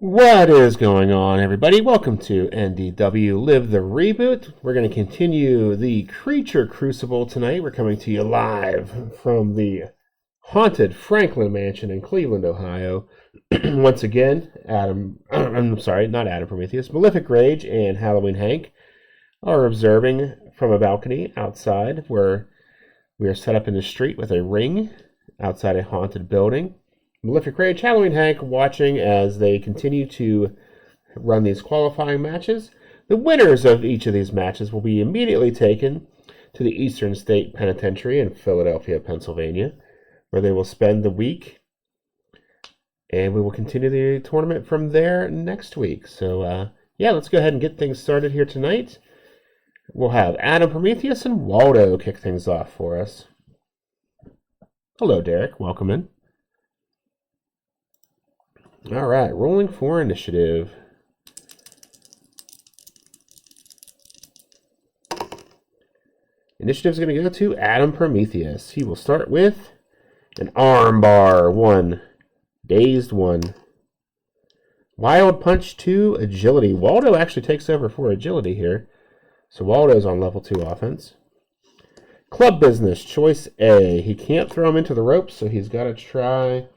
What is going on, everybody? Welcome to NDW Live the Reboot. We're going to continue the Creature Crucible tonight. We're coming to you live from the haunted Franklin Mansion in Cleveland, Ohio. Once again, Prometheus, Malefic Rage and Halloween Hank are observing from a balcony outside where we are set up in the street with a ring outside a haunted building. Malefic Rage, Halloween Hank watching as they continue to run these qualifying matches. The winners of each of these matches will be immediately taken to the Eastern State Penitentiary in Philadelphia, Pennsylvania, where they will spend the week. And we will continue the tournament from there next week. So, let's go ahead and get things started here tonight. We'll have Adam, Prometheus, and Whaldo kick things off for us. Hello, Derek. Welcome in. All right, rolling for initiative. Initiative is going to go to Adam Prometheus. He will start with an armbar 1, dazed 1, wild punch 2, agility. Whaldo actually takes over for agility here. So Waldo's on level 2 offense. Club business, choice A. He can't throw him into the ropes, so he's got to try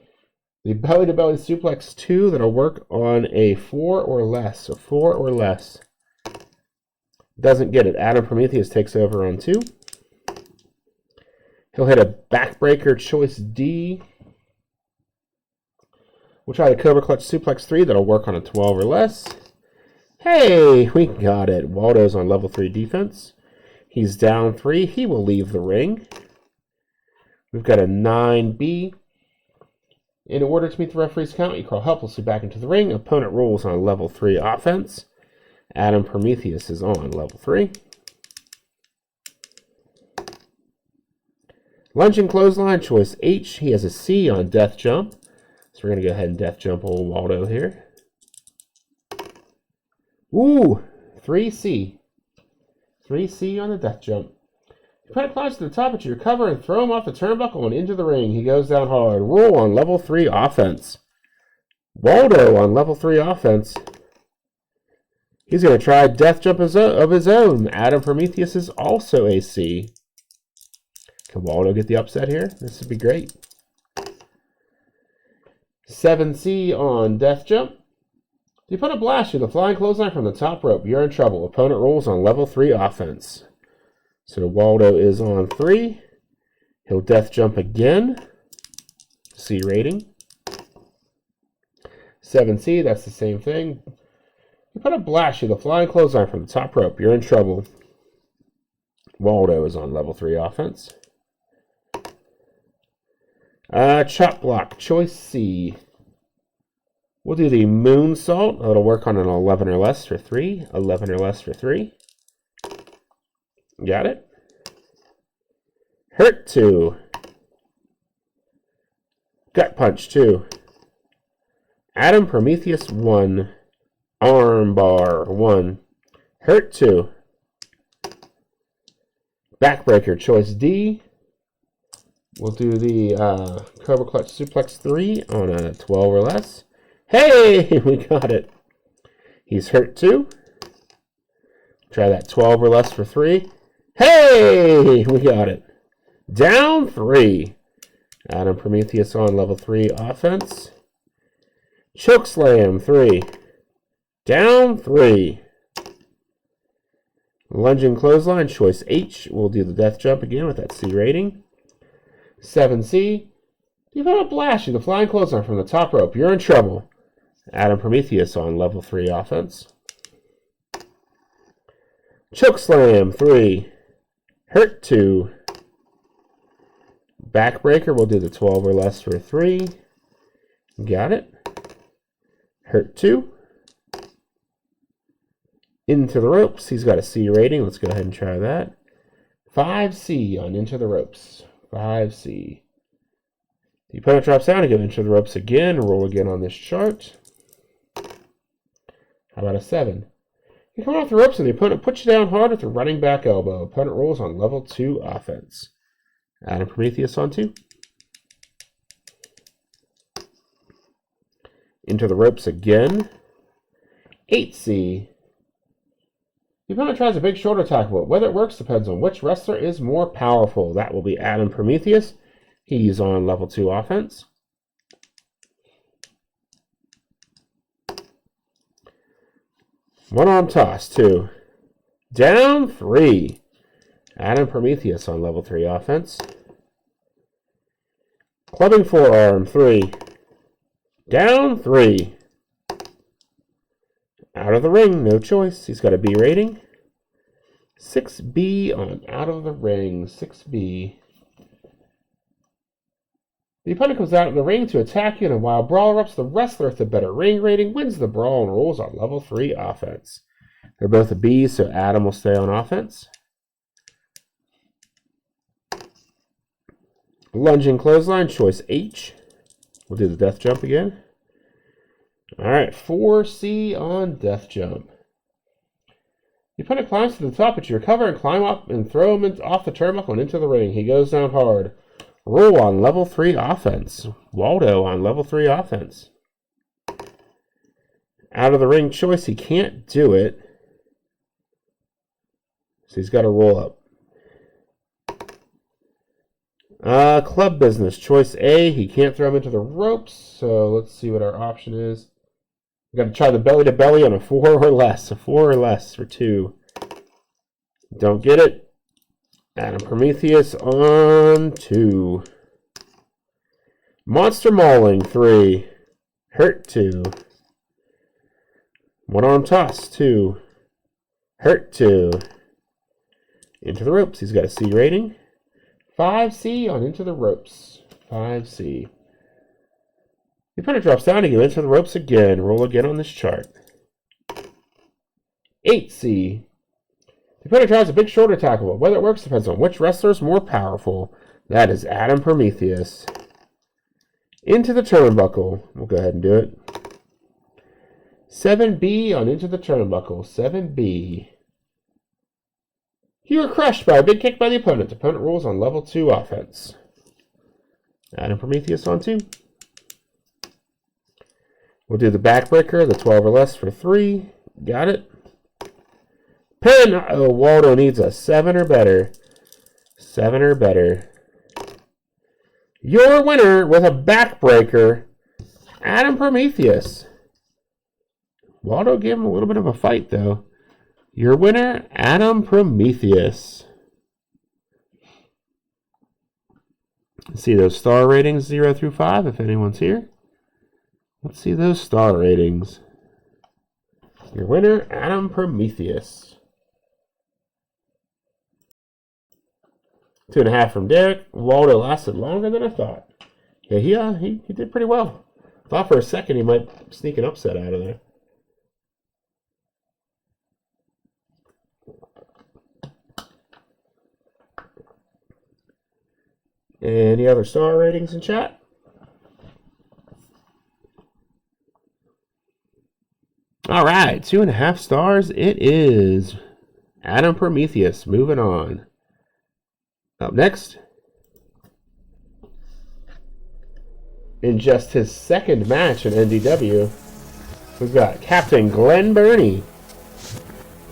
the belly-to-belly suplex 2 that'll work on a 4 or less. So 4 or less. Doesn't get it. Adam Prometheus takes over on 2. He'll hit a backbreaker choice D. We'll try the Cobra Clutch suplex 3 that'll work on a 12 or less. Hey, we got it. Waldo's on level 3 defense. He's down 3. He will leave the ring. We've got a 9B. In order to meet the referee's count, you crawl helplessly back into the ring. Opponent rolls on level 3 offense. Adam Prometheus is on level 3. Lunging clothesline, choice H. He has a C on death jump. So we're going to go ahead and death jump old Whaldo here. Ooh, 3C. 3C on the death jump. Opponent climbs to the top at your cover and throw him off the turnbuckle and into the ring. He goes down hard. Roll on level 3 offense. Whaldo on level 3 offense. He's going to try death jump of his own. Adam Prometheus is also a C. Can Whaldo get the upset here? This would be great. 7C on death jump. The opponent blasts you the flying clothesline from the top rope. You're in trouble. Opponent rolls on level 3 offense. So Whaldo is on 3. He'll death jump again. C rating. 7C, that's the same thing. You put a blast you the flying clothesline from the top rope. You're in trouble. Whaldo is on level 3 offense. Chop block, choice C. We'll do the moonsault. That'll work on an 11 or less for 3. 11 or less for 3. Got it. Hurt 2. Gut punch 2. Adam Prometheus 1. Arm bar 1. Hurt 2. Backbreaker choice D. We'll do the Cobra Clutch suplex 3 on a 12 or less. Hey, we got it. He's hurt 2. Try that 12 or less for 3. Hey, we got it. Down 3. Adam Prometheus on level 3 offense. Chokeslam 3. Down 3. Lunging clothesline, choice H. We'll do the death jump again with that C rating. 7C. You've had a blast you the flying clothesline from the top rope. You're in trouble. Adam Prometheus on level 3 offense. Chokeslam 3. Hurt 2. Backbreaker, we'll do the 12 or less for 3. Got it. Hurt 2. Into the ropes. He's got a C rating. Let's go ahead and try that. 5C on into the ropes. 5C. The opponent drops down and go into the ropes again. Roll again on this chart. How about a 7? You come off the ropes and the opponent puts you down hard with a running back elbow. Opponent rolls on level 2 offense. Adam Prometheus on 2. Into the ropes again. 8C. The opponent tries a big shoulder tackle. Whether it works depends on which wrestler is more powerful. That will be Adam Prometheus. He's on level 2 offense. One arm toss, 2. Down 3. Adam Prometheus on level 3 offense. Clubbing forearm, 3. Down 3. Out of the ring, no choice. He's got a B rating. 6B on out of the ring, 6B. The opponent comes out of the ring to attack you in a wild brawl erupts. The wrestler with the better ring rating wins the brawl and rolls on level 3 offense. They're both a B, so Adam will stay on offense. Lunging clothesline, choice H. We'll do the death jump again. All right, 4C on death jump. The opponent climbs to the top, but you recover and climb up and throw him off the turnbuckle and into the ring. He goes down hard. Roll on level 3 offense. Whaldo on level 3 offense. Out of the ring choice, he can't do it. So he's got to roll up. Club business, choice A. He can't throw him into the ropes, so let's see what our option is. We've got to try the belly to belly on a 4 or less. A 4 or less for 2. Don't get it. Adam Prometheus on 2. Monster Mauling, 3. Hurt, 2. One arm toss, 2. Hurt, 2. Into the ropes. He's got a C rating. 5C on into the ropes. 5C. The opponent drops down to go into the ropes again. Roll again on this chart. 8C. The opponent tries a big shoulder tackle. Whether it works depends on which wrestler is more powerful. That is Adam Prometheus. Into the turnbuckle. We'll go ahead and do it. 7B on into the turnbuckle. 7B. You were crushed by a big kick by the opponent. The opponent rolls on level 2 offense. Adam Prometheus on 2. We'll do the backbreaker, the 12 or less for 3. Got it. Pin! Oh, Whaldo needs a 7 or better. 7 or better. Your winner with a backbreaker, Adam Prometheus. Whaldo gave him a little bit of a fight, though. Your winner, Adam Prometheus. Let's see those star ratings, 0 through 5, if anyone's here. Let's see those star ratings. Your winner, Adam Prometheus. 2.5 from Derek. Whaldo lasted longer than I thought. Yeah, he did pretty well. Thought for a second he might sneak an upset out of there. Any other star ratings in chat? All right, 2.5 stars it is. Adam Prometheus, moving on. Up next, in just his second match in NDW, we've got Captain Glen Burnie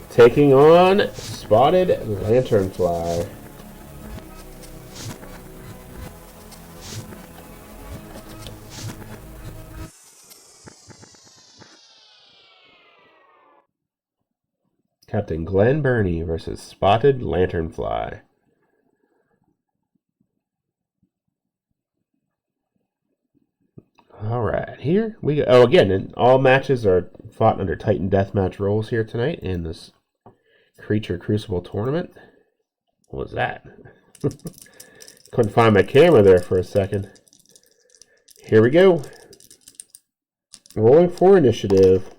taking on Spotted Lanternfly. Captain Glen Burnie versus Spotted Lanternfly. All right, here we go. Oh, again, and all matches are fought under Titan Deathmatch rules here tonight in this Creature Crucible tournament. What was that? Couldn't find my camera there for a second. Here we go. Rolling for initiative.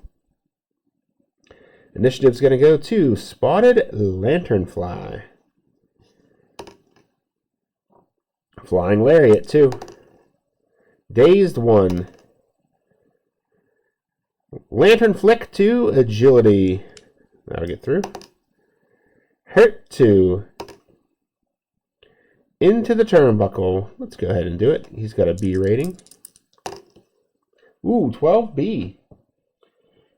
Initiative's going to go to Spotted Lanternfly. Flying Lariat, 2. Dazed, 1. Lantern Flick, 2. Agility. That'll get through. Hurt, 2. Into the turnbuckle. Let's go ahead and do it. He's got a B rating. Ooh, 12B.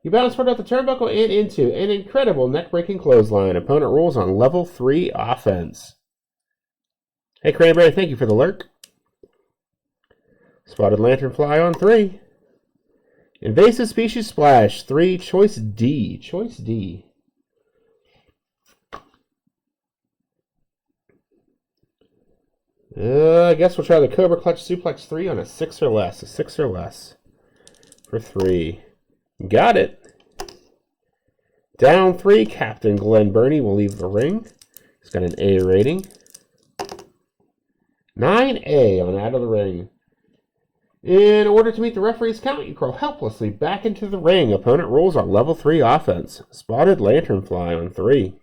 You bounce part out the turnbuckle and into an incredible neck-breaking clothesline. Opponent rolls on level 3 offense. Hey, Cranberry, thank you for the lurk. Spotted Lanternfly on 3. Invasive Species Splash, 3. Choice D. Choice D. I guess we'll try the Cobra Clutch Suplex 3 on a 6 or less. A 6 or less. For 3. Got it. Down 3, Captain Glen Burnie will leave the ring. He's got an A rating. 9A on out of the ring. In order to meet the referee's count, you crawl helplessly back into the ring. Opponent rolls on level 3 offense. Spotted Lanternfly on 3.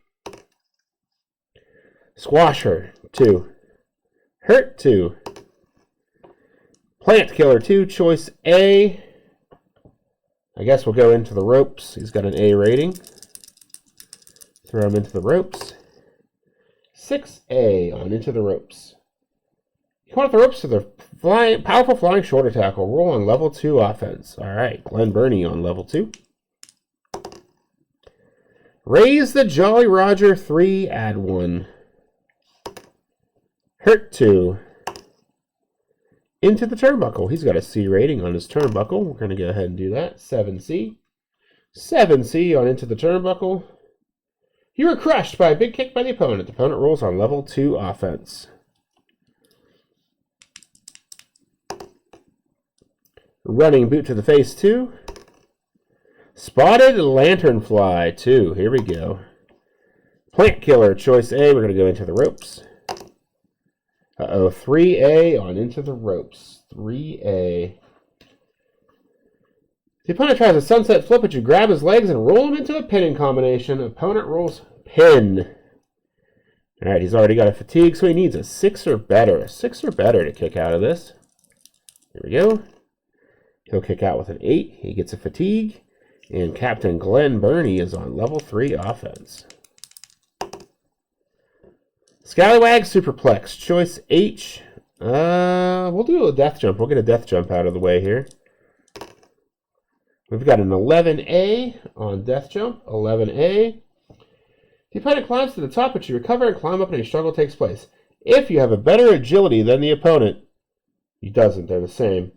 Squasher 2. Hurt 2. Plant Killer 2. Choice A. I guess we'll go into the ropes. He's got an A rating. Throw him into the ropes. 6A on into the ropes. You come off the ropes to the powerful flying shoulder tackle. Roll on level 2 offense. All right, Glen Burnie on level 2. Raise the Jolly Roger 3, add 1. Hurt 2. Into the turnbuckle. He's got a C rating on his turnbuckle. We're going to go ahead and do that. 7C. 7C on into the turnbuckle. You were crushed by a big kick by the opponent. The opponent rolls on level 2 offense. Running boot to the face 2. Spotted Lanternfly 2. Here we go. Plant Killer choice A. We're going to go into the ropes. 3A on into the ropes. 3A. The opponent tries a sunset flip, but you grab his legs and roll him into a pinning combination. Opponent rolls pin. All right, he's already got a fatigue, so he needs a 6 or better. A 6 or better to kick out of this. Here we go. He'll kick out with an 8. He gets a fatigue. And Captain Glen Burnie is on level 3 offense. Scallywag Superplex, choice H. We'll do a death jump. We'll get a death jump out of the way here. We've got an 11A on death jump. 11A. The opponent climbs to the top, but you recover and climb up and a struggle takes place. If you have a better agility than the opponent, he doesn't. They're the same.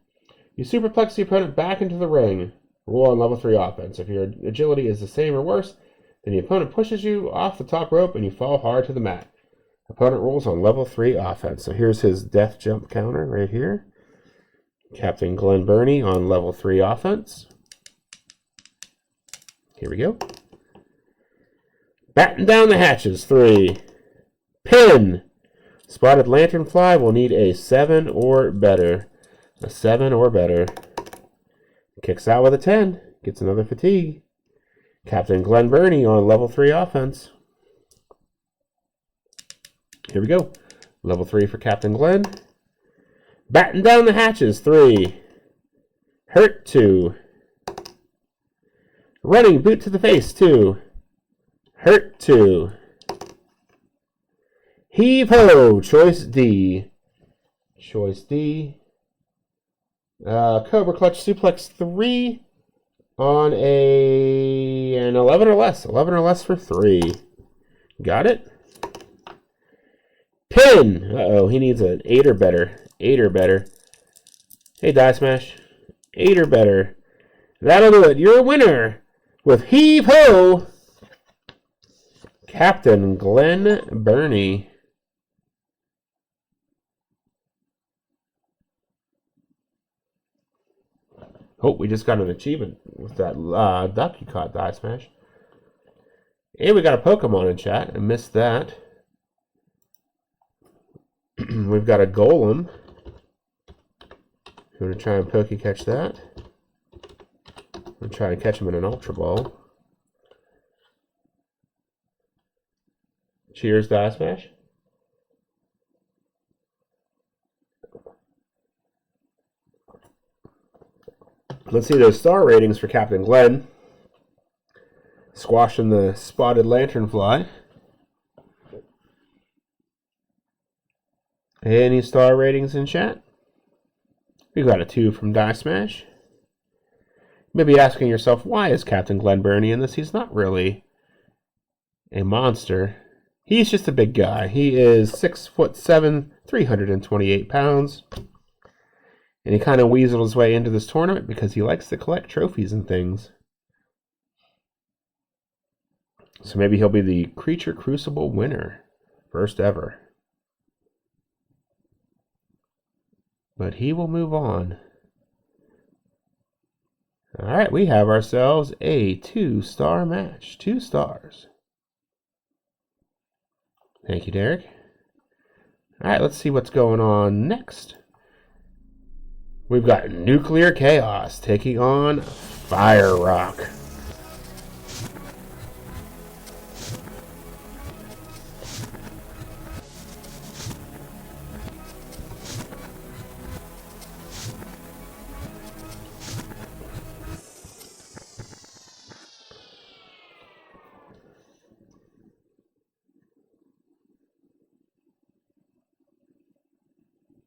You superplex the opponent back into the ring. Roll on level 3 offense. If your agility is the same or worse, then the opponent pushes you off the top rope and you fall hard to the mat. Opponent rolls on level 3 offense. So here's his death jump counter right here. Captain Glen Burnie on level 3 offense. Here we go. Batten down the hatches. 3. Pin. Spotted Lanternfly will need a 7 or better. A 7 or better. Kicks out with a 10. Gets another fatigue. Captain Glen Burnie on level 3 offense. Here we go. Level 3 for Captain Glen. Batten down the hatches. 3. Hurt 2. Running boot to the face. 2. Hurt 2. Heave ho. Choice D. Choice D. Cobra Clutch Suplex 3 on an 11 or less. 11 or less for 3. Got it? Pin! Uh-oh, he needs an 8 or better. 8 or better. Hey, Die Smash. 8 or better. That'll do it. You're a winner with Heave Ho! Captain Glen Burnie. Oh, we just got an achievement with that duck you caught, Die Smash. And we got a Pokemon in chat. I missed that. We've got a Golem. I'm going to try and Poke-catch that. I'm going to try and catch him in an Ultra Ball. Cheers, Die Smash. Let's see those star ratings for Captain Glen. Squashing the spotted Lanternfly. Any star ratings in chat? We got a 2 from Die Smash. Maybe asking yourself, why is Captain Glen Burnie in this? He's not really a monster. He's just a big guy. He is 6'7", 328 pounds. And he kind of weaseled his way into this tournament because he likes to collect trophies and things. So maybe he'll be the Creature Crucible winner. First ever. But he will move on. Alright, we have ourselves a 2-star match. 2 stars. Thank you, Derek. Alright, let's see what's going on next. We've got Nuclear Chaos taking on Fire Rock.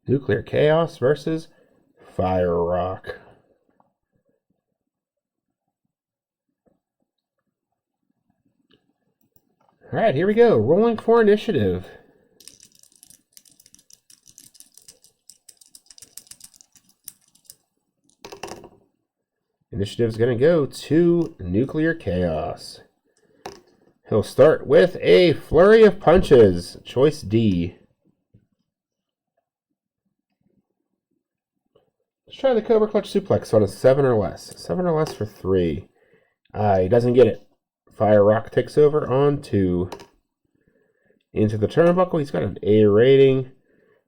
Nuclear Chaos versus Fire Rock. Alright, here we go. Rolling for initiative. Initiative's going to go to Nuclear Chaos. He'll start with a Flurry of Punches. Choice D. Let's try the Cobra Clutch Suplex on a 7 or less. 7 or less for 3. He doesn't get it. Fire Rock takes over on 2. Into the turnbuckle. He's got an A rating.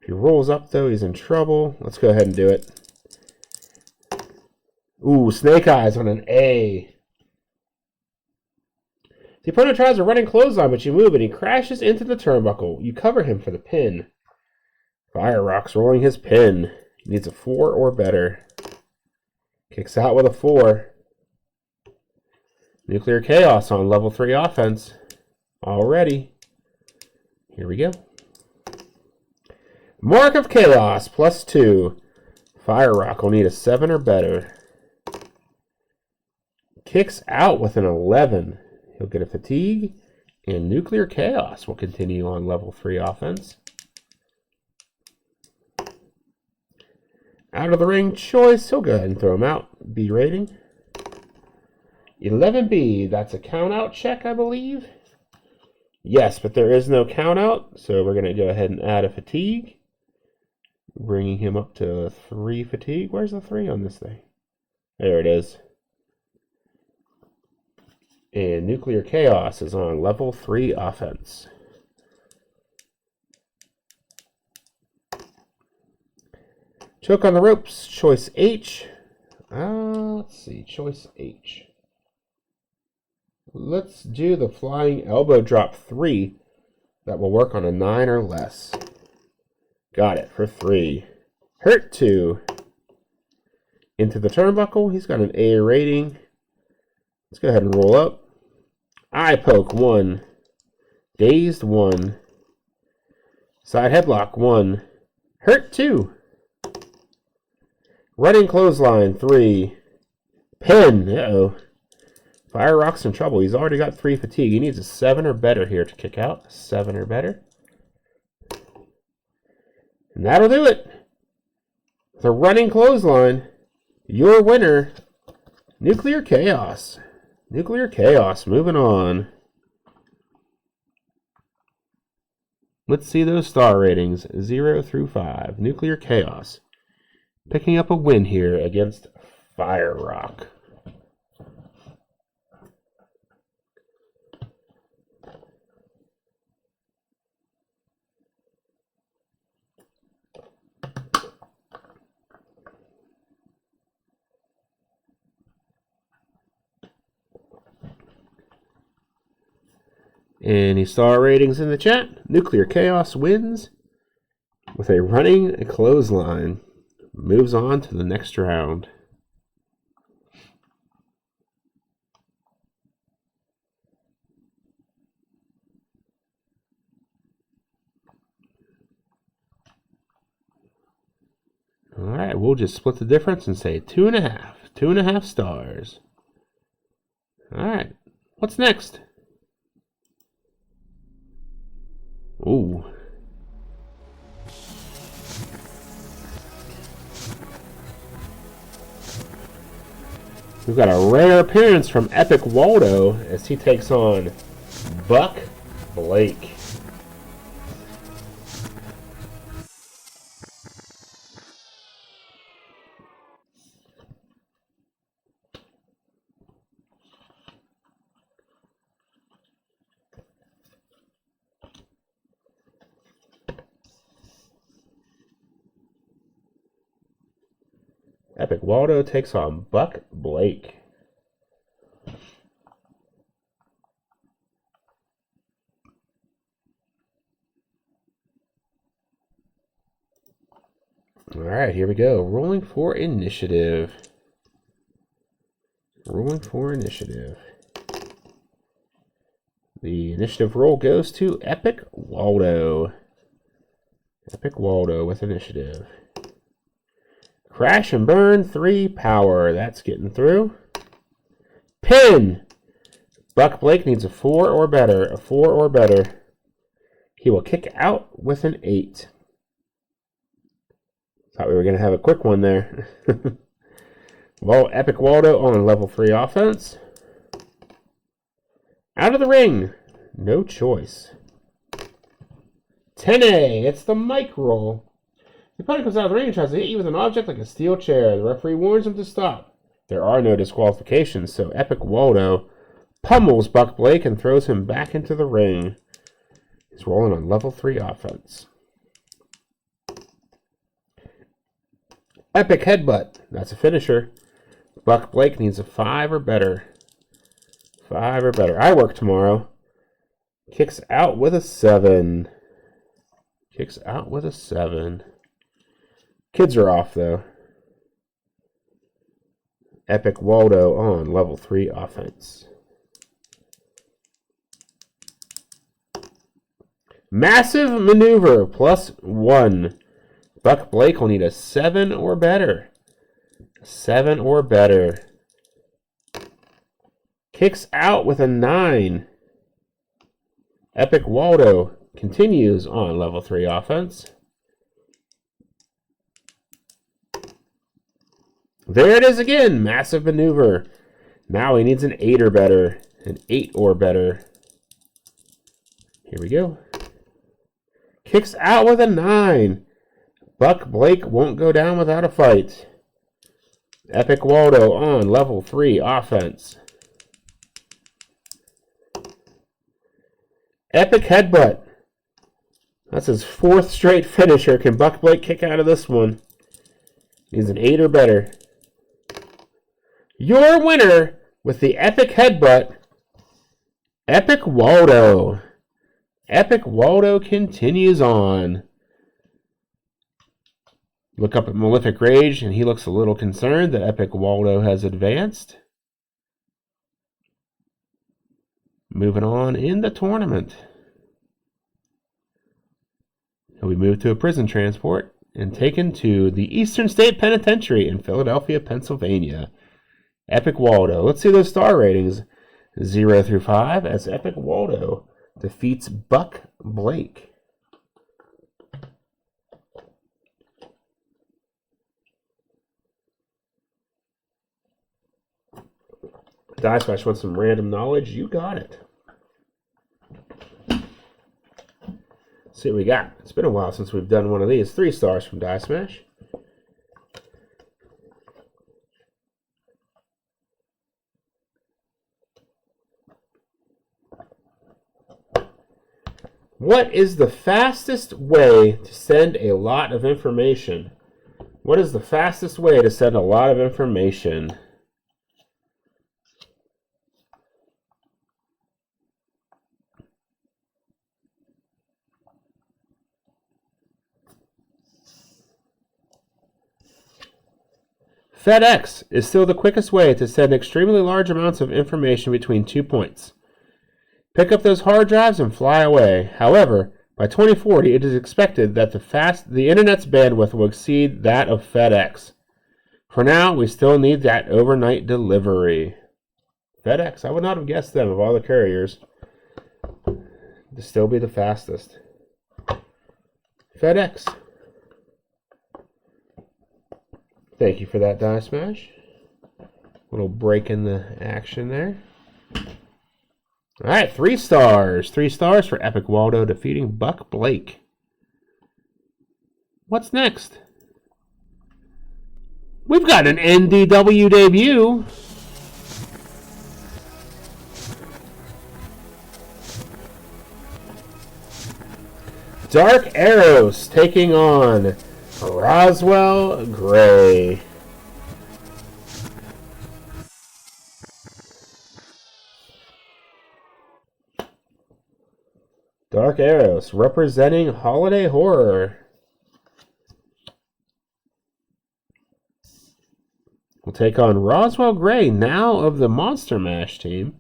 If he rolls up, though, he's in trouble. Let's go ahead and do it. Ooh, Snake Eyes on an A. The opponent tries a running clothesline, but you move and he crashes into the turnbuckle. You cover him for the pin. Fire Rock's rolling his pin. He needs a 4 or better. Kicks out with a 4. Nuclear Chaos on level 3 offense. Already. Here we go. Mark of Chaos plus 2. Fire Rock will need a 7 or better. Kicks out with an 11. He'll get a fatigue. And Nuclear Chaos will continue on level 3 offense. Out of the ring choice. He'll go ahead and throw him out. B rating. 11B. That's a count out check, I believe. Yes, but there is no count out. So we're going to go ahead and add a fatigue. Bringing him up to 3 fatigue. Where's the 3 on this thing? There it is. And Nuclear Chaos is on level 3 offense. Choke on the ropes, choice H. Let's see, choice H. Let's do the flying elbow drop 3. That will work on a 9 or less. Got it for 3. Hurt 2. Into the turnbuckle. He's got an A rating. Let's go ahead and roll up. Eye poke 1. Dazed 1. Side headlock 1. Hurt 2. Running clothesline 3. Pin. Uh-oh. Fire Rock's in trouble. He's already got 3 fatigue. He needs a 7 or better here to kick out. 7 or better. And that'll do it. The running clothesline. Your winner, Nuclear Chaos. Nuclear Chaos. Moving on. Let's see those star ratings. 0 through 5. Nuclear Chaos. Picking up a win here against Fire Rock. Any star ratings in the chat? Nuclear Chaos wins with a running clothesline. Moves on to the next round. Alright, we'll just split the difference and say 2.5. 2.5 stars. Alright. What's next? Ooh. We've got a rare appearance from Epic Whaldo as he takes on Buck Blake. Epic Whaldo takes on Buck Blake. Alright, here we go. Rolling for initiative. Rolling for initiative. The initiative roll goes to Epic Whaldo. Epic Whaldo with initiative. Crash and burn 3 power. That's getting through. Pin! Buck Blake needs a 4 or better. A 4 or better. He will kick out with an 8. Thought we were going to have a quick one there. Well, Epic Whaldo on level 3 offense. Out of the ring. No choice. 10A. It's the mic roll. The opponent comes out of the ring and tries to hit you with an object like a steel chair. The referee warns him to stop. There are no disqualifications, so Epic Whaldo pummels Buck Blake and throws him back into the ring. He's rolling on level 3 offense. Epic Headbutt. That's a finisher. Buck Blake needs a 5 or better. 5 or better. I work tomorrow. Kicks out with a 7. Kicks out with a 7. Kids are off, though. Epic Whaldo on level 3 offense. Massive Maneuver +1. Buck Blake will need a 7 or better. 7 or better. Kicks out with a 9. Epic Whaldo continues on level 3 offense. There it is again, Massive Maneuver. Now he needs an 8 or better. An 8 or better. Here we go. Kicks out with a 9. Buck Blake won't go down without a fight. Epic Whaldo on level 3 offense. Epic Headbutt. That's his 4th straight finisher. Can Buck Blake kick out of this one? Needs an 8 or better. Your winner with the Epic Headbutt, Epic Whaldo. Epic Whaldo continues on. Look up at Malefic Rage, and he looks a little concerned that Epic Whaldo has advanced. Moving on in the tournament. He'll be moved to a prison transport and taken to the Eastern State Penitentiary in Philadelphia, Pennsylvania. Epic Whaldo. Let's see those star ratings. 0 through 5 as Epic Whaldo defeats Buck Blake. Die Smash wants some random knowledge. You got it. Let's see what we got. It's been a while since we've done one of these. 3 stars from Die Smash. What is the fastest way to send a lot of information? What is the fastest way to send a lot of information? FedEx is still the quickest way to send extremely large amounts of information between 2 points. Pick up those hard drives and fly away. However, by 2040, it is expected that the internet's bandwidth will exceed that of FedEx. For now, we still need that overnight delivery. FedEx, I would not have guessed them of all the couriers to still be the fastest. FedEx. Thank you for that die smash. Little break in the action there. Alright, 3 stars. 3 stars for Epic Whaldo defeating Buck Blake. What's next? We've got an NDW debut. Dark Eros taking on Roswell Gray. Dark Eros representing holiday horror. We'll take on Roswell Gray, now of the Monster Mash team.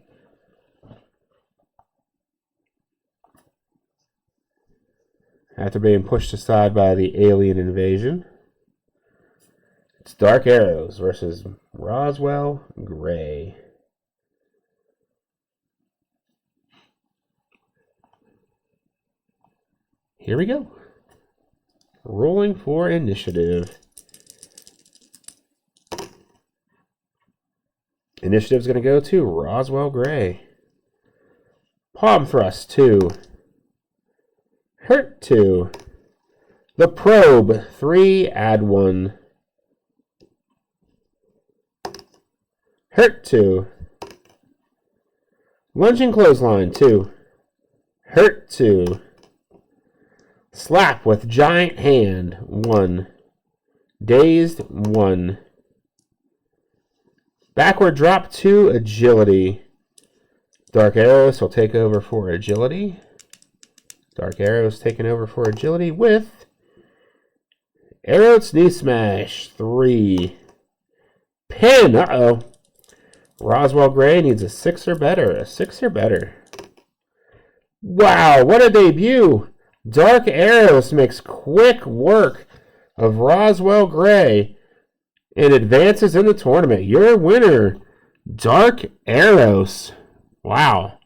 After being pushed aside by the alien invasion. It's Dark Eros versus Roswell Gray. Here we go. Rolling for initiative. Initiative's going to go to Roswell Gray. Palm Thrust 2. Hurt 2. The Probe 3, add 1. Hurt 2. Lunging Clothesline 2. Hurt 2. Slap with Giant Hand 1. Dazed 1. Backward Drop 2, Agility. Dark Eros will take over for Agility. Dark Eros taking over for Agility with Eros Knee Smash 3. Pin, uh-oh. Roswell Gray needs a 6 or better. A 6 or better. Wow, what a debut. Dark Eros makes quick work of Roswell Gray and advances in the tournament. Your winner, Dark Eros. Wow.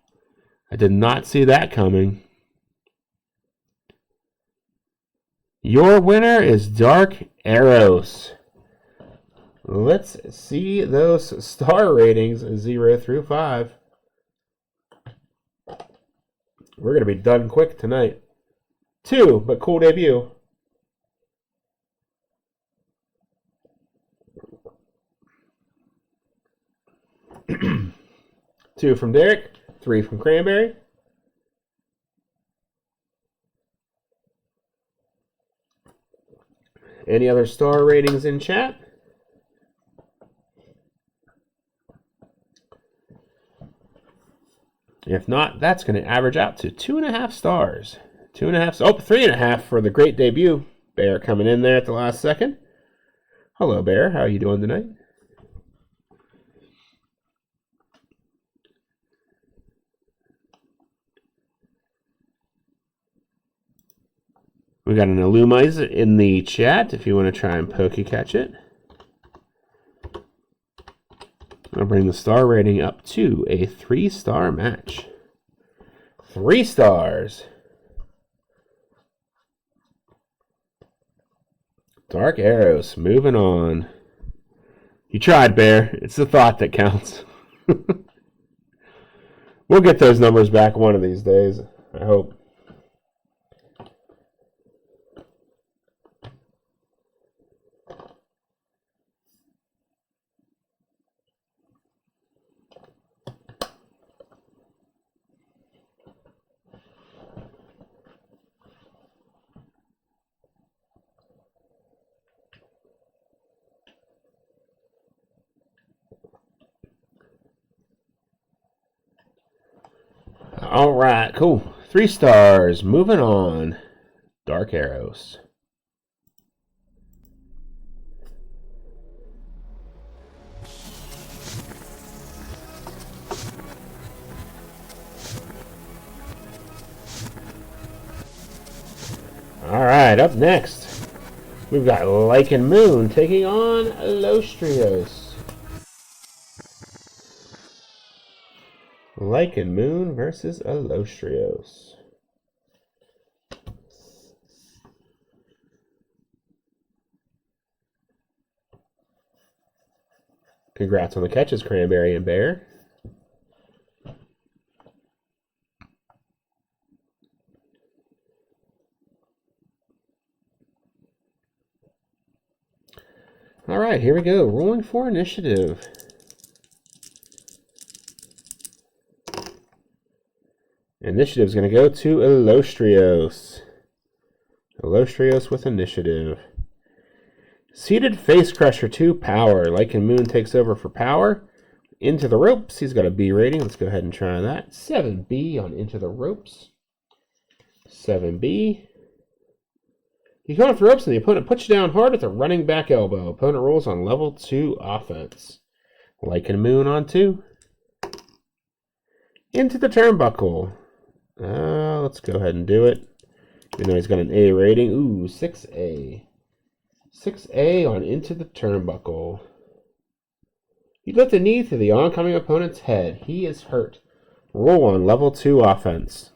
I did not see that coming. Your winner is Dark Eros. Let's see those star ratings 0 through 5. We're going to be done quick tonight. 2, but cool debut. Two from Derek, 3 from Cranberry. Any other star ratings in chat? If not, that's going to average out to 2.5 stars. 2.5, oh, 3.5 for the great debut. Bear coming in there at the last second. Hello, Bear. How are you doing tonight? We got an Illumise in the chat if you want to try and pokey catch it. I'll bring the star rating up to a 3-star match. 3 stars. Dark Eros, moving on. You tried, Bear. It's the thought that counts. We'll get those numbers back one of these days, I hope. All right, cool. 3 stars. Moving on. Dark Eros. All right, up next, We've got Lycan Moon taking on Allostrios. Lycan Moon versus Allostrios. Congrats on the catches, Cranberry and Bear. All right, here we go. Rolling for initiative. Initiative's going to go to Allostrios. Allostrios with initiative. Seated Face Crusher 2 power. Lycan Moon takes over for power. Into the Ropes. He's got a B rating. Let's go ahead and try that. 7B on Into the Ropes. 7B. You come off the ropes and the opponent puts you down hard with a running back elbow. Opponent rolls on level 2 offense. Lycan Moon on 2. Into the Turnbuckle. Let's go ahead and do it. Even though he's got an A rating. Ooh, 6A. 6A on Into the Turnbuckle. You lift a knee to the oncoming opponent's head. He is hurt. Roll on level 2 offense.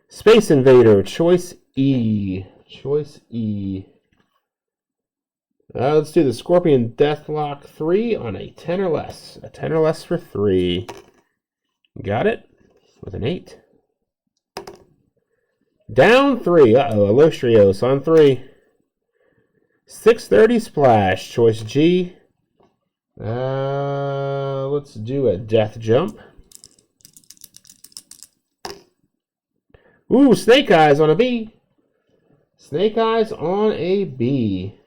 Space Invader, choice E. Choice E. Let's do the Scorpion Deathlock 3 on a 10 or less. A 10 or less for 3. Got it? With an 8. Down 3. Uh-oh, Allostrios on 3. 630 Splash, choice G. Let's do a Death Jump. Ooh, Snake Eyes on a B. Snake Eyes on a B.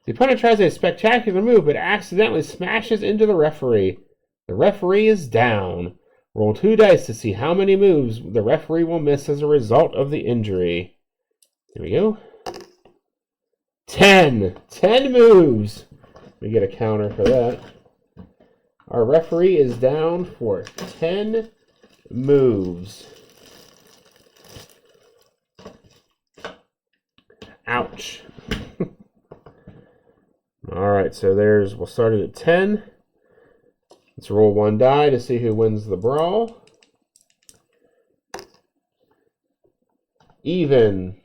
The opponent tries a spectacular move, but accidentally smashes into the referee. The referee is down. Roll 2 dice to see how many moves the referee will miss as a result of the injury. Here we go. 10. 10 moves. We get a counter for that. Our referee is down for 10 moves. Ouch. Alright, so we'll start it at 10. Let's roll 1 die to see who wins the brawl. Even.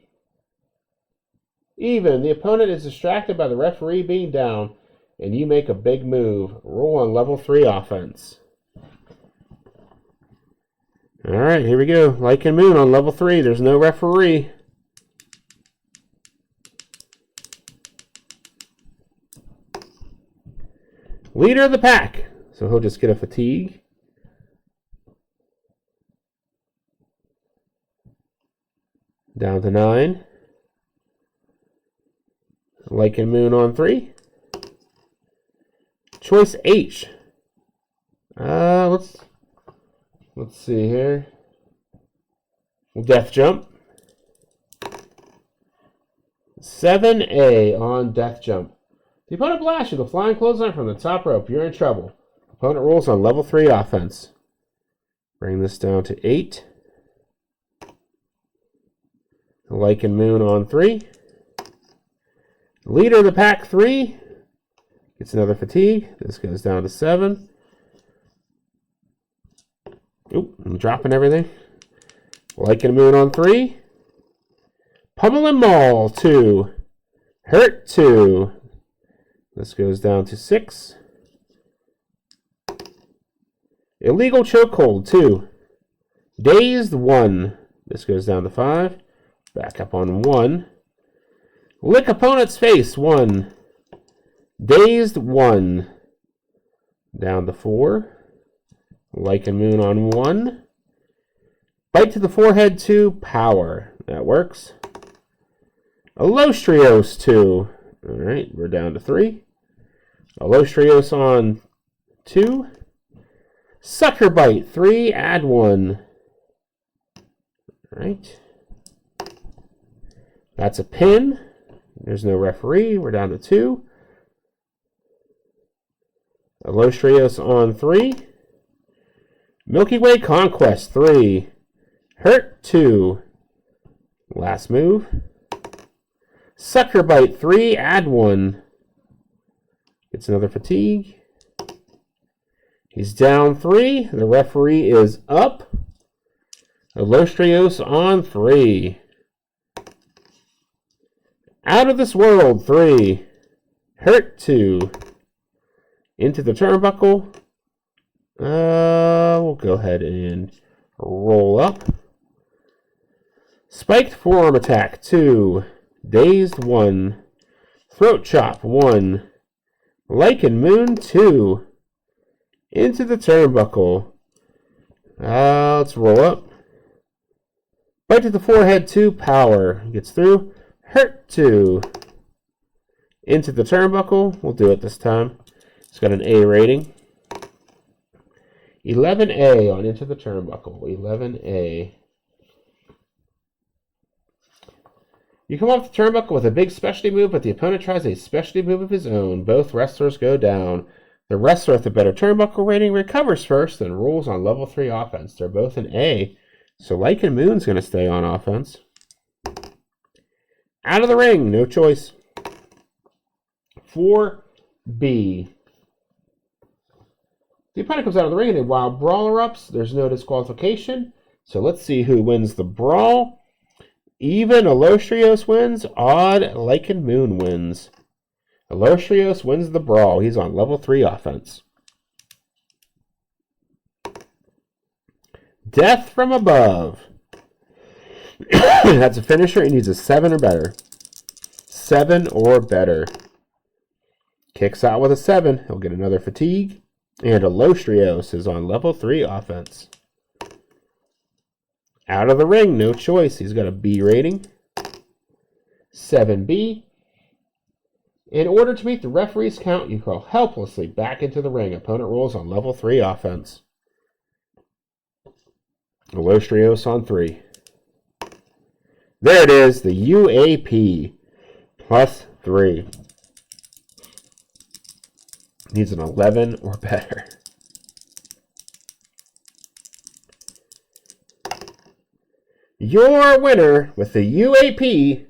Even. The opponent is distracted by the referee being down, and you make a big move. Roll on level 3 offense. Alright, here we go. Lycan Moon on level 3. There's no referee. Leader of the pack. So he'll just get a fatigue. Down to 9. Lycan Moon on 3. Choice H. Let's see here. Death Jump. 7A on Death Jump. The opponent blasts you with a flying clothesline from the top rope. You're in trouble. Opponent rolls on level 3 offense. Bring this down to 8. Lycan Moon on 3. Leader of the pack 3. Gets another fatigue. This goes down to 7. Oop, I'm dropping everything. Lycan Moon on 3. Pummel and Maul 2. Hurt 2. This goes down to 6. Illegal Chokehold 2. Dazed 1. This goes down to 5. Back up on 1. Lick Opponent's Face 1. Dazed 1. Down to 4. Lycan Moon on 1. Bite to the Forehead 2. Power. That works. Allostrios 2. Alright, we're down to 3. Allostrios on 2. Sucker Bite 3. Add 1. Alright. That's a pin. There's no referee. We're down to 2. Allostrios on 3. Milky Way Conquest 3. Hurt 2. Last move. Sucker Bite 3, add 1. Gets another fatigue. He's down 3. The referee is up. Allostrios on 3. Out of This World 3. Hurt 2. Into the Turnbuckle. We'll go ahead and roll up. Spiked Forearm Attack 2. Dazed 1. Throat Chop 1. Lycan Moon 2. Into the Turnbuckle. Let's roll up. Bite to the Forehead 2. Power. Gets through. Hurt 2. Into the Turnbuckle. We'll do it this time. It's got an A rating. 11A on Into the Turnbuckle. 11A. You come off the turnbuckle with a big specialty move, but the opponent tries a specialty move of his own. Both wrestlers go down. The wrestler with the better turnbuckle rating recovers first and rolls on level 3 offense. They're both an A, so Lycan Moon's going to stay on offense. Out of the ring, no choice. 4B. The opponent comes out of the ring and a wild brawl erupts. There's no disqualification. So let's see who wins the brawl. Even Allostrios wins. Odd Lycan Moon wins. Allostrios wins the brawl. He's on level 3 offense. Death from Above. That's a finisher. He needs a 7 or better. 7 or better. Kicks out with a 7. He'll get another fatigue. And Allostrios is on level 3 offense. Out of the ring, no choice. He's got a B rating. 7B. In order to meet the referee's count, you crawl helplessly back into the ring. Opponent rolls on level 3 offense. Allostrios on 3. There it is, the UAP. Plus 3. Needs an 11 or better. Your winner with the UAP,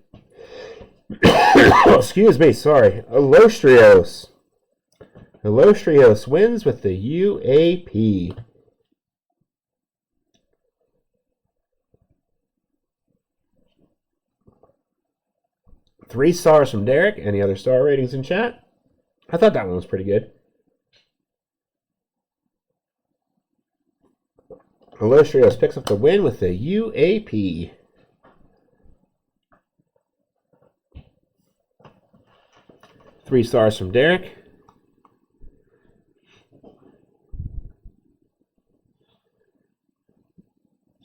excuse me, sorry, Allostrios. Allostrios wins with the UAP. Three stars from Derek. Any other star ratings in chat? I thought that one was pretty good. Allostrios picks up the win with the UAP. Three stars from Derek.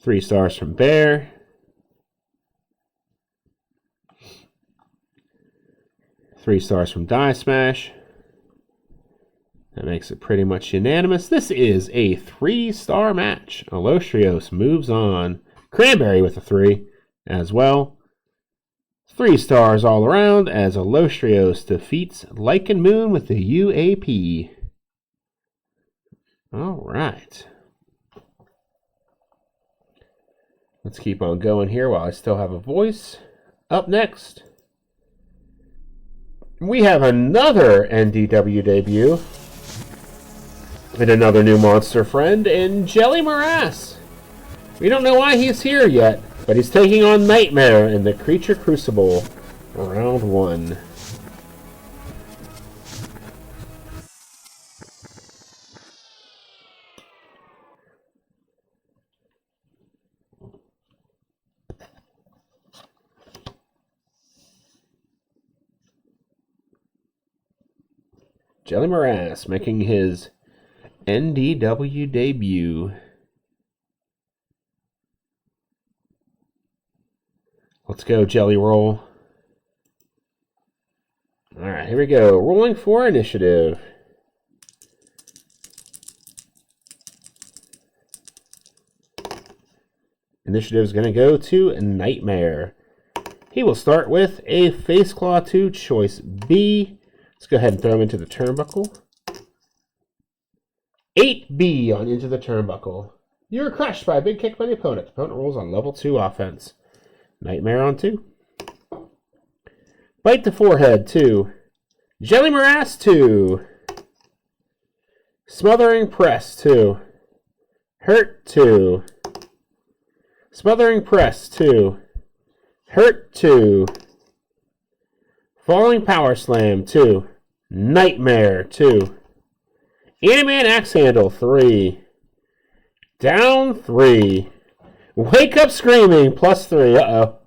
Three stars from Bear. Three stars from Die Smash. That makes it pretty much unanimous. This is a 3-star match. Allostrios moves on. Cranberry with a 3 as well. 3 stars all around as Allostrios defeats Lycan Moon with the UAP. All right. Let's keep on going here while I still have a voice. Up next, we have another NDW debut. And another new monster friend in Jelly Morass. We don't know why he's here yet, but he's taking on Nightmare in the Creature Crucible, round 1. Jelly Morass making his NDW debut. Let's go, Jelly Roll. Alright, here we go. Rolling for initiative. Initiative is going to go to Nightmare. He will start with a Face Claw 2, choice B. Let's go ahead and throw him into the turnbuckle. 8B on Into the Turnbuckle. You're crushed by a big kick by the opponent. The opponent rolls on level 2 offense. Nightmare on 2. Bite to forehead, 2. Jelly Morass, 2. Smothering Press, 2. Hurt, 2. Smothering Press, 2. Hurt, 2. Falling Power Slam, 2. Nightmare, 2. Animan Axe Handle, 3. Down, 3. Wake Up Screaming, plus 3. Uh-oh.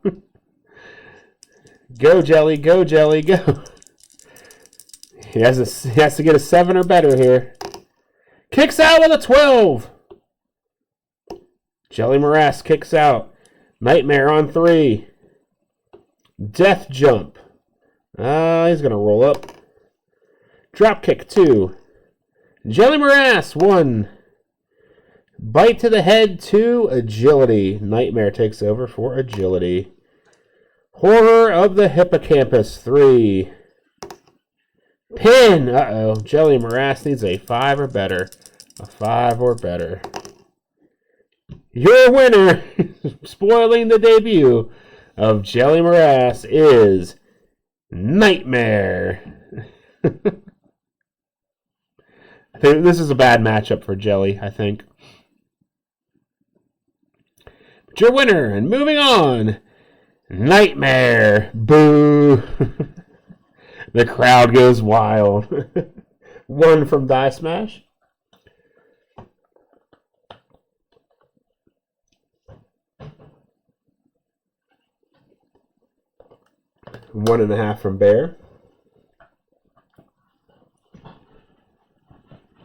Go, Jelly, go, Jelly, go. He has to get a 7 or better here. Kicks out with a 12. Jelly Morass kicks out. Nightmare on 3. Death Jump. He's going to roll up. Drop Kick, 2. Jelly Morass, 1. Bite to the head, 2. Agility. Nightmare takes over for agility. Horror of the Hippocampus, 3. Pin. Uh-oh. Jelly Morass needs a 5 or better. A 5 or better. Your winner, spoiling the debut of Jelly Morass, is Nightmare. I think this is a bad matchup for Jelly, I think. But your winner, and moving on, Nightmare. Boo. The crowd goes wild. 1 from Die Smash. One and a half from Bear.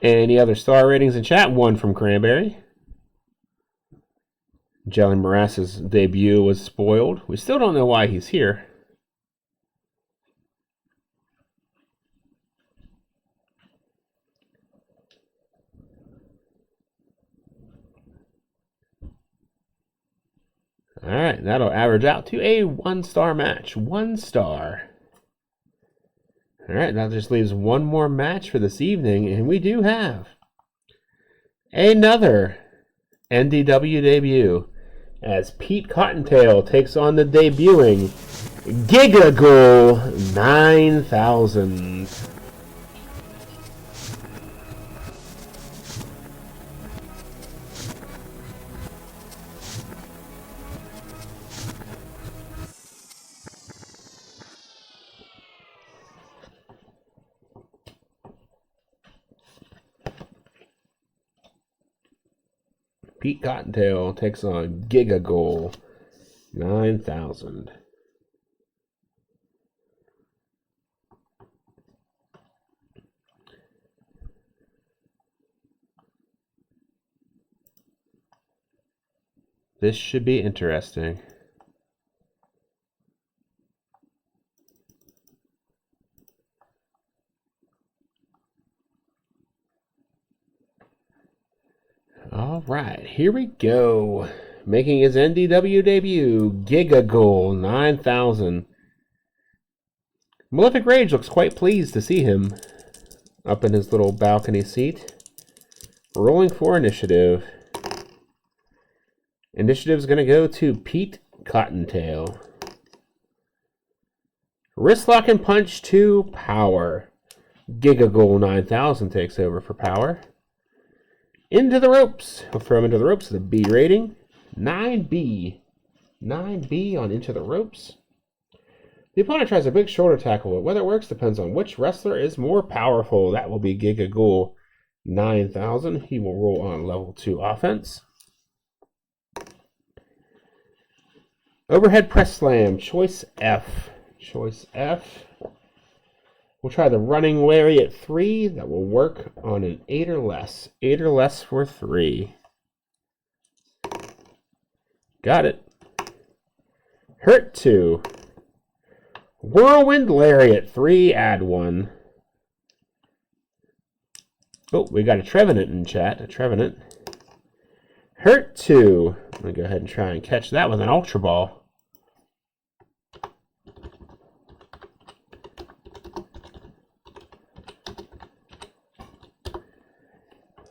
Any other star ratings in chat? 1 from Cranberry. Jelly Morass's debut was spoiled. We still don't know why he's here. Alright, that'll average out to a 1-star match. 1 star. Alright, that just leaves one more match for this evening, and we do have another NDW debut as Pete Cottontail takes on the debuting Giga-Ghoul 9000. Pete Cottontail takes on Giga-Ghoul 9000. This should be interesting. All right, here we go. Making his NDW debut, Giga-Ghoul 9000. Malefic Rage looks quite pleased to see him up in his little balcony seat. Rolling for initiative. Initiative's going to go to Pete Cottontail. Wrist Lock and Punch to Power. Giga-Ghoul 9000 takes over for Power. Into the ropes. He'll throw him into the ropes with a B rating. 9B. 9B on Into the Ropes. The opponent tries a big shoulder tackle, but whether it works depends on which wrestler is more powerful. That will be Giga-Ghoul 9000. He will roll on level 2 offense. Overhead Press Slam. Choice F. Choice F. We'll try the Running Lariat 3. That will work on an 8 or less. 8 or less for 3. Got it. Hurt 2. Whirlwind Lariat 3. Add 1. Oh, we got a Trevenant in chat. A Trevenant. Hurt 2. I'm going to go ahead and try and catch that with an Ultra Ball.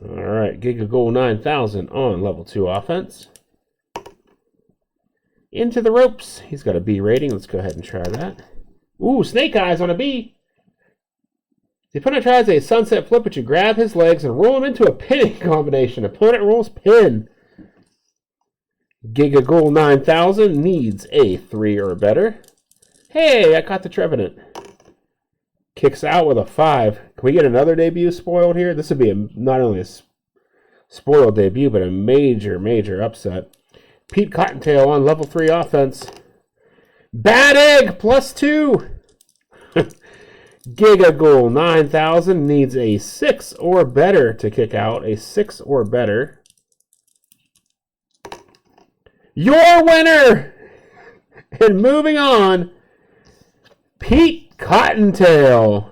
Alright, Giga-Ghoul 9000 on level 2 offense. Into the ropes. He's got a B rating. Let's go ahead and try that. Ooh, Snake Eyes on a B. The opponent tries a sunset flip, but you grab his legs and roll him into a pinning combination. Opponent rolls pin. Giga-Ghoul 9000 needs a 3 or better. Hey, I caught the Trevenant. Kicks out with a 5. Can we get another debut spoiled here? This would be not only a spoiled debut, but a major, major upset. Pete Cottontail on level 3 offense. Bad Egg +2. Giga-Ghoul 9000 needs a 6 or better to kick out. A 6 or better. Your winner! And moving on, Pete Cottontail.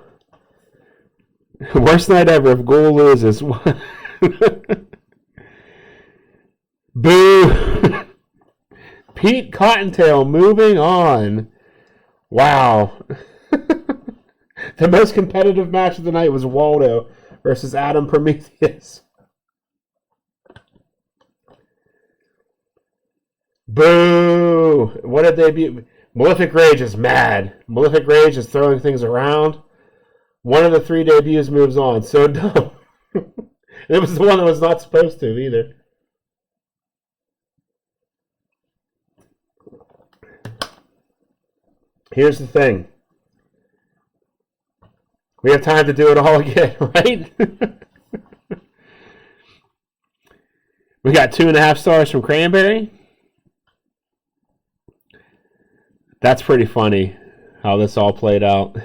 Worst night ever if Ghoul loses. Boo! Pete Cottontail moving on. Wow. The most competitive match of the night was Whaldo versus Adam Prometheus. Boo! What a debut. Malefic Rage is mad. Malefic Rage is throwing things around. One of the 3 debuts moves on. So dumb. It was the one that was not supposed to either. Here's the thing. We have time to do it all again, right? We got 2.5 stars from Cranberry. That's pretty funny how this all played out.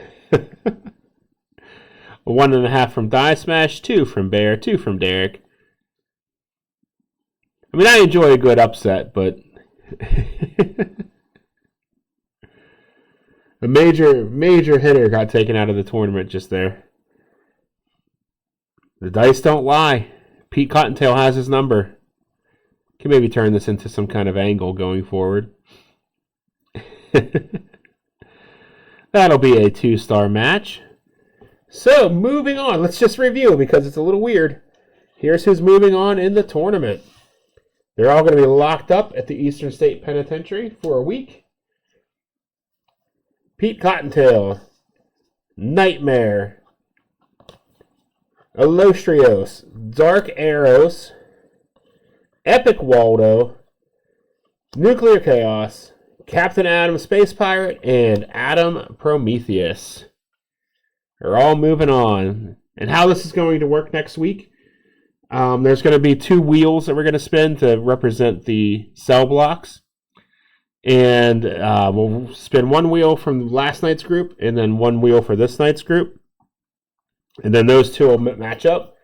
1.5 from Die Smash, 2 from Bear, 2 from Derek. I mean, I enjoy a good upset, but a major hitter got taken out of the tournament just there. The dice don't lie. Pete Cottontail has his number. Can maybe turn this into some kind of angle going forward. That'll be a 2-star match. So, moving on. Let's just review because it's a little weird. Here's who's moving on in the tournament. They're all going to be locked up at the Eastern State Penitentiary for a week. Pete Cottontail, Nightmare, Allostrios, Dark Eros, Epic Whaldo, Nuclear Chaos, Captain Adam Space Pirate, and Adam Prometheus. They're all moving on. And how this is going to work next week, there's going to be 2 wheels that we're going to spin to represent the cell blocks. And we'll spin 1 wheel from last night's group, and then 1 wheel for this night's group. And then those 2 will match up.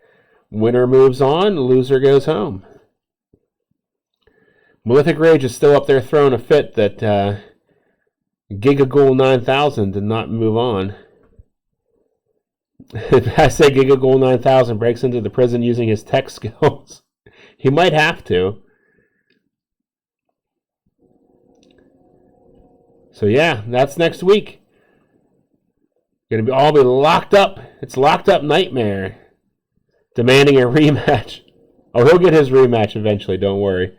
Winner moves on, loser goes home. Malefic Rage is still up there throwing a fit that Giga-Ghoul 9000 did not move on. I say Giga-Ghoul 9000 breaks into the prison using his tech skills. He might have to. So yeah, that's next week. Gonna be all be locked up. It's locked up Nightmare, demanding a rematch. Oh, he'll get his rematch eventually. Don't worry.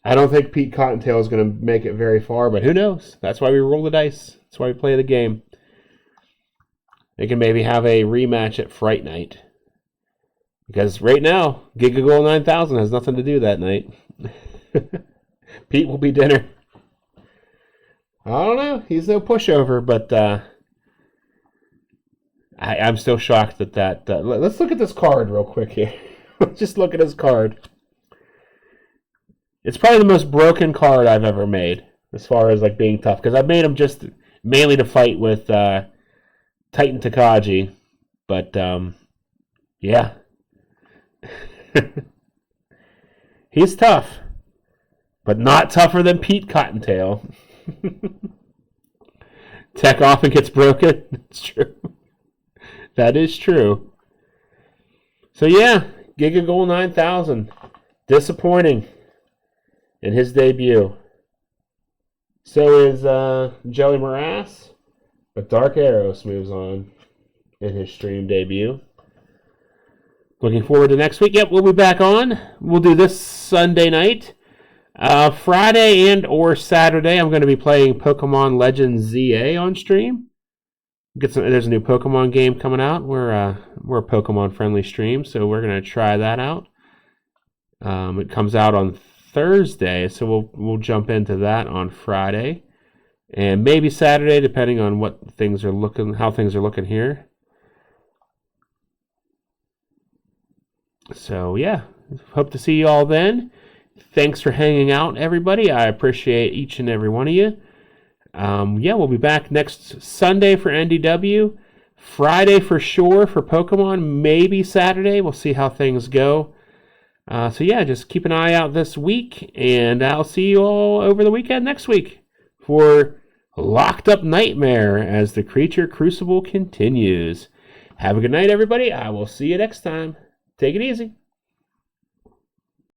I don't think Pete Cottontail is going to make it very far, but who knows? That's why we roll the dice. That's why we play the game. They can maybe have a rematch at Fright Night. Because right now, Giga-Ghoul 9000 has nothing to do that night. Pete will be dinner. I don't know. He's no pushover, but I'm still shocked that let's look at this card real quick here. Just look at his card. It's probably the most broken card I've ever made, as far as like being tough. Because I've made him just mainly to fight with Titan Takagi. But, yeah. He's tough. But not tougher than Pete Cottontail. Tech often gets broken. It's true. That is true. So yeah, Giga-Ghoul 9000. Disappointing in his debut. So is Jelly Morass. But Dark Eros moves on in his stream debut. Looking forward to next week. Yep, we'll be back on. We'll do this Sunday night. Friday and or Saturday, I'm going to be playing Pokemon Legends ZA on stream. There's a new Pokemon game coming out. We're a Pokemon friendly stream, so we're going to try that out. It comes out on Thursday, so we'll jump into that on Friday, and maybe Saturday, depending on how things are looking here. So yeah, hope to see you all then. Thanks for hanging out, everybody. I appreciate each and every one of you. We'll be back next Sunday for NDW, Friday for sure for Pokemon, maybe Saturday. We'll see how things go. Just keep an eye out this week, and I'll see you all over the weekend next week for Locked Up Nightmare as the Creature Crucible continues. Have a good night, everybody. I will see you next time. Take it easy.